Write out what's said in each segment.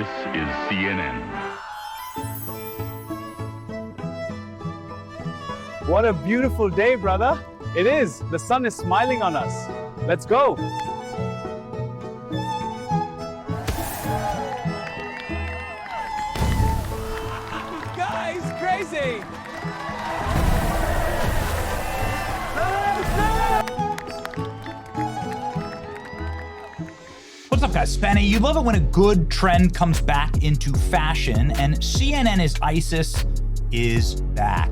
This is CNN. What a beautiful day, brother. It is. The sun is smiling on us. Let's go. Guys, crazy. What's up, guys? Spenny. You love it when a good trend comes back into fashion, and CNN is ISIS is back.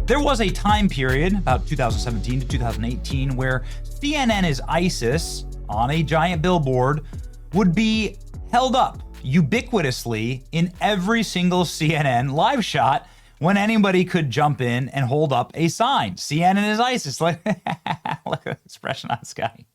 There was a time period, about 2017 to 2018, where CNN is ISIS on a giant billboard would be held up ubiquitously in every single CNN live shot when anybody could jump in and hold up a sign. CNN is ISIS. Look at the expression on this guy.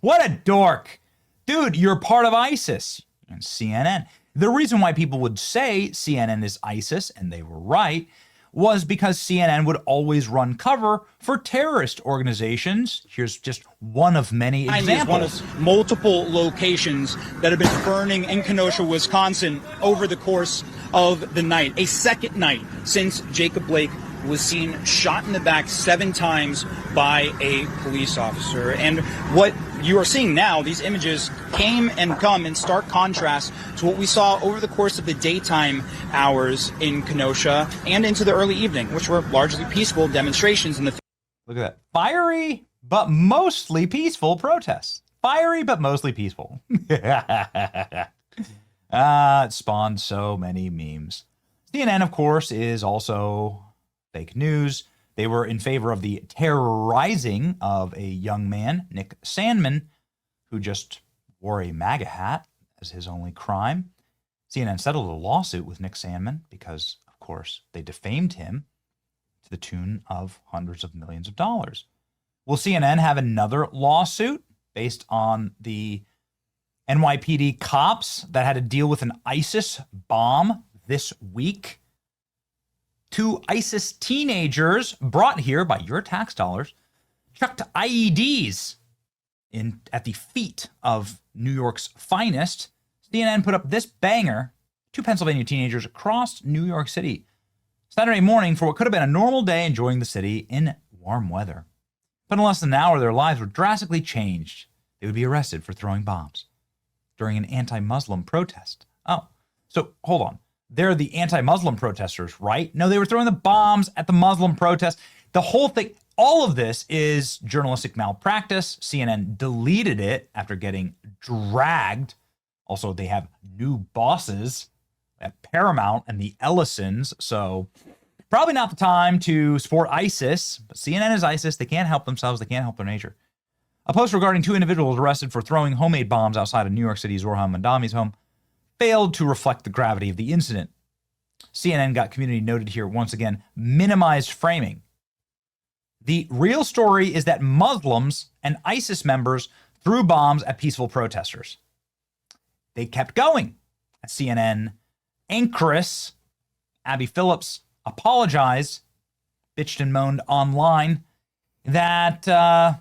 What a dork. Dude, you're part of ISIS and CNN. The reason why people would say CNN is ISIS, and they were right, was because CNN would always run cover for terrorist organizations. Here's just one of many examples. One of multiple locations that have been burning in Kenosha, Wisconsin over the course of the night. A second night since Jacob Blake was seen shot in the back 7 times by a police officer. And what you are seeing now, these images came and come in stark contrast to what we saw over the course of the daytime hours in Kenosha and into the early evening, which were largely peaceful demonstrations. In the Look at that. Fiery, but mostly peaceful protests. Fiery, but mostly peaceful. It spawned so many memes. CNN, of course, is also fake news. They were in favor of the terrorizing of a young man, Nick Sandmann, who just wore a MAGA hat as his only crime. CNN settled a lawsuit with Nick Sandmann because, of course, they defamed him to the tune of hundreds of millions of dollars. Will CNN have another lawsuit based on the NYPD cops that had to deal with an ISIS bomb this week? 2 ISIS teenagers brought here by your tax dollars chucked IEDs at the feet of New York's finest. CNN put up this banger. 2 Pennsylvania teenagers crossed New York City Saturday morning for what could have been a normal day enjoying the city in warm weather. But in less than an hour, their lives were drastically changed. They would be arrested for throwing bombs during an anti-Muslim protest. Oh, so hold on. They're the anti-Muslim protesters, right? No, they were throwing the bombs at the Muslim protest. The whole thing, all of this is journalistic malpractice. CNN deleted it after getting dragged. Also, they have new bosses at Paramount and the Ellisons, so probably not the time to support ISIS, but CNN is ISIS. They can't help themselves. They can't help their nature. A post regarding 2 individuals arrested for throwing homemade bombs outside of New York City's Zohran Mamdani's home failed to reflect the gravity of the incident. CNN got community noted here once again, minimized framing. The real story is that Muslims and ISIS members threw bombs at peaceful protesters. They kept going. CNN anchoress Abby Phillips apologized, bitched and moaned online that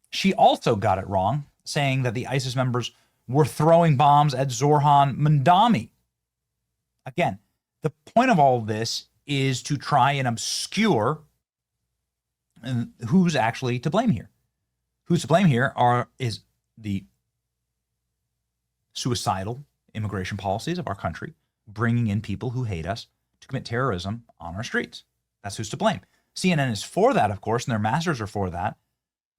she also got it wrong, saying that the ISIS members were throwing bombs at Zohran Mamdani. Again, the point of all of this is to try and obscure who's actually to blame here. Who's to blame here is the suicidal immigration policies of our country, bringing in people who hate us to commit terrorism on our streets. That's who's to blame. CNN is for that, of course, and their masters are for that.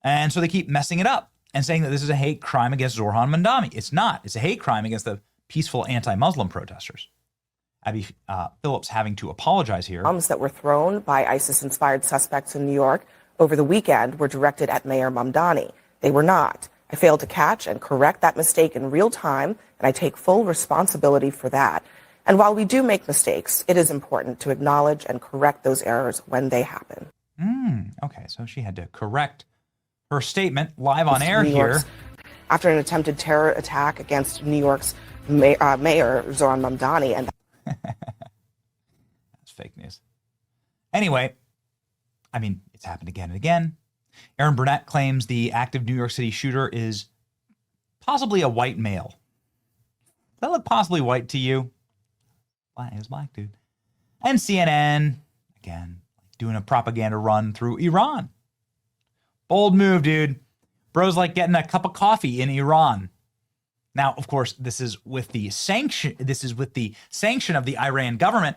And so they keep messing it up and saying that this is a hate crime against Zohran Mamdani. It's not. It's a hate crime against the peaceful anti-Muslim protesters. Abby Phillips having to apologize here. Bombs that were thrown by ISIS-inspired suspects in New York over the weekend were directed at Mayor Mamdani. They were not. I failed to catch and correct that mistake in real time, and I take full responsibility for that. And while we do make mistakes, it is important to acknowledge and correct those errors when they happen. Okay, so she had to correct her statement live on air here. After an attempted terror attack against New York's Mayor Zohran Mamdani. And that's fake news. Anyway, I mean, it's happened again and again. Aaron Burnett claims the active New York City shooter is possibly a white male. that look possibly white to you? It was black, dude. And CNN, again, doing a propaganda run through Iran. Bold move, dude. Bro's like getting a cup of coffee in Iran. Now, of course, this is with the sanction. This is with the sanction of the Iran government.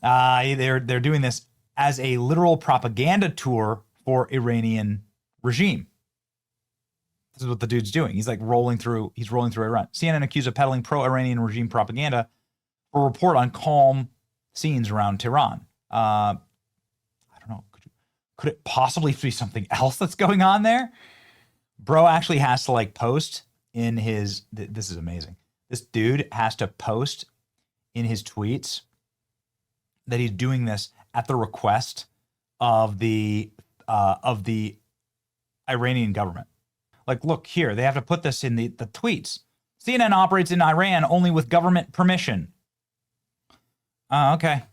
They're doing this as a literal propaganda tour for Iranian regime. This is what the dude's doing. He's like rolling through Iran. CNN accused of peddling pro-Iranian regime propaganda for a report on calm scenes around Tehran. I don't know. Could it possibly be something else that's going on there? Bro actually has to like post in his, this is amazing. This dude has to post in his tweets that he's doing this at the request of the Iranian government. Like, look here, they have to put this in the tweets. CNN operates in Iran only with government permission. Okay.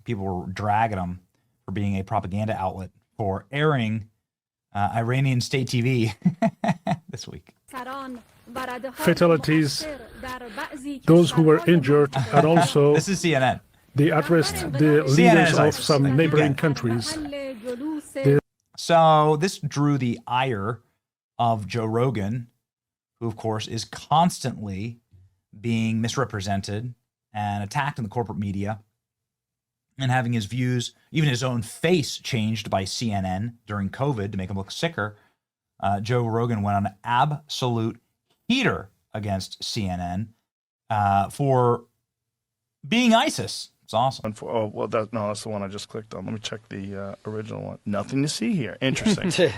People were dragging him for being a propaganda outlet for airing Iranian state TV this week. Fatalities, those who were injured, and also this is CNN. They addressed the leaders of some neighboring countries. So this drew the ire of Joe Rogan, who, of course, is constantly being misrepresented and attacked in the corporate media and having his views, even his own face, changed by CNN during COVID to make him look sicker. Joe Rogan went on an absolute heater against CNN for being ISIS. It's awesome. That's the one I just clicked on. Let me check the original one. Nothing to see here. Interesting. They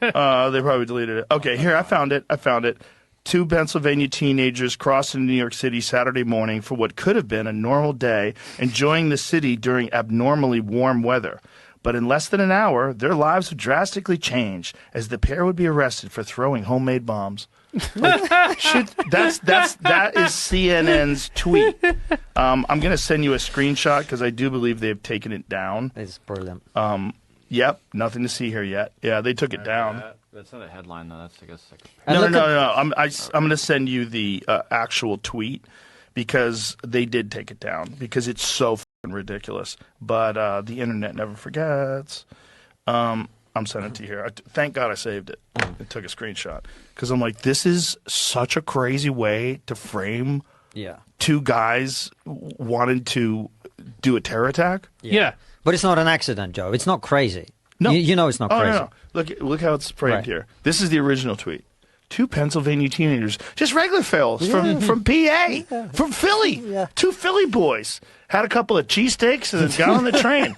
probably deleted it. Okay, here, I found it. Two Pennsylvania teenagers crossed into New York City Saturday morning for what could have been a normal day, enjoying the city during abnormally warm weather. But in less than an hour, their lives would drastically change as the pair would be arrested for throwing homemade bombs. That is CNN's tweet. I'm going to send you a screenshot because I do believe they've taken it down. It's brilliant. Yep, nothing to see here yet. Yeah, they took it down. That's not a headline, though. That's, I guess, like No. I'm going to send you the actual tweet because they did take it down because it's so ridiculous. But the internet never forgets. I'm sending it to you here. Thank God I saved it. I took a screenshot because I'm like, this is such a crazy way to frame two guys wanting to do a terror attack. Yeah. But it's not an accident, Joe. It's not crazy. No. You know it's not crazy. No. Look how it's framed here. This is the original tweet. Two Pennsylvania teenagers, just regular fellas from PA, from Philly. Yeah. Two Philly boys. Had a couple of cheesesteaks and then got on the train.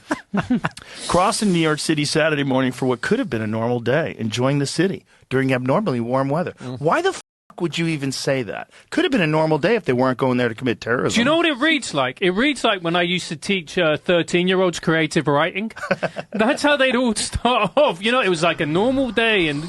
Crossing New York City Saturday morning for what could have been a normal day, enjoying the city during abnormally warm weather. Why the would you even say that? Could have been a normal day if they weren't going there to commit terrorism. Do you know what it reads like? It reads like when I used to teach 13-year-olds creative writing. That's how they'd all start off. You know, it was like a normal day. And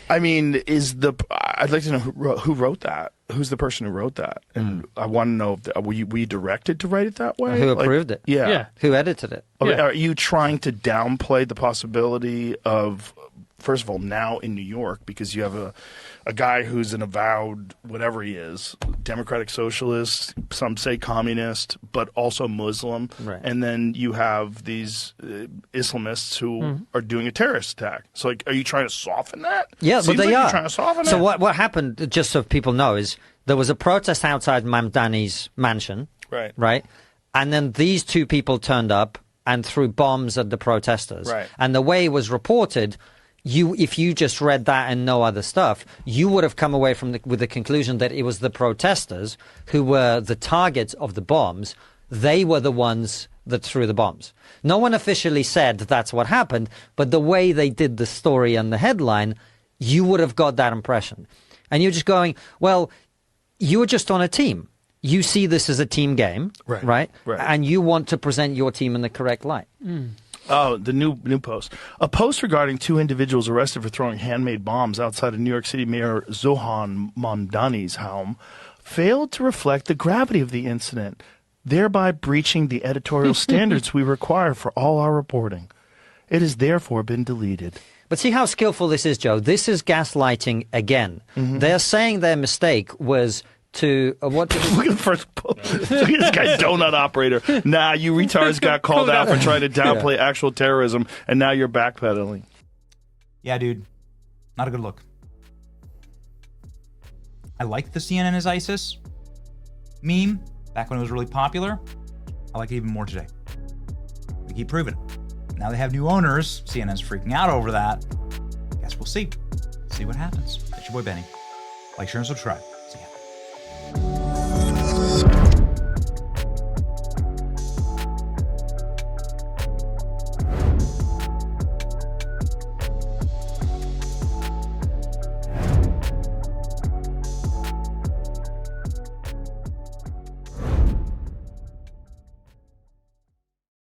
I mean, I'd like to know who wrote that. Who's the person who wrote that? And I want to know, were you directed to write it that way? Who approved it? Yeah. Who edited it? Are you trying to downplay the possibility of, first of all, now in New York, because you have a guy who's an avowed, whatever he is, democratic socialist, some say communist, but also Muslim. Right. And then you have these Islamists who are doing a terrorist attack. So, like, are you trying to soften that? Yeah, Seems but they like are. You're trying to soften so that. what happened, just so people know, is there was a protest outside Mamdani's mansion. Right. And then these two people turned up and threw bombs at the protesters. Right. And the way it was reported, if you just read that and no other stuff, you would have come away with the conclusion that it was the protesters who were the targets of the bombs. They were the ones that threw the bombs. No one officially said that's what happened, but the way they did the story and the headline, you would have got that impression. And you're just going, well, you were just on a team. You see this as a team game, right? And you want to present your team in the correct light. Oh, the new post. A post regarding two individuals arrested for throwing handmade bombs outside of New York City Mayor Zohan Mamdani's home failed to reflect the gravity of the incident, thereby breaching the editorial standards we require for all our reporting. It has therefore been deleted. But see how skillful this is, Joe. This is gaslighting again. They're saying their mistake was to what? Look at the first post. Look at this guy, donut operator. Nah, you retards got called out for trying to downplay actual terrorism, and now you're backpedaling. Yeah, dude. Not a good look. I liked the CNN is ISIS meme back when it was really popular. I like it even more today. We keep proving it. Now they have new owners. CNN's freaking out over that. Guess we'll see. See what happens. It's your boy Benny. Like, share, and subscribe. See ya.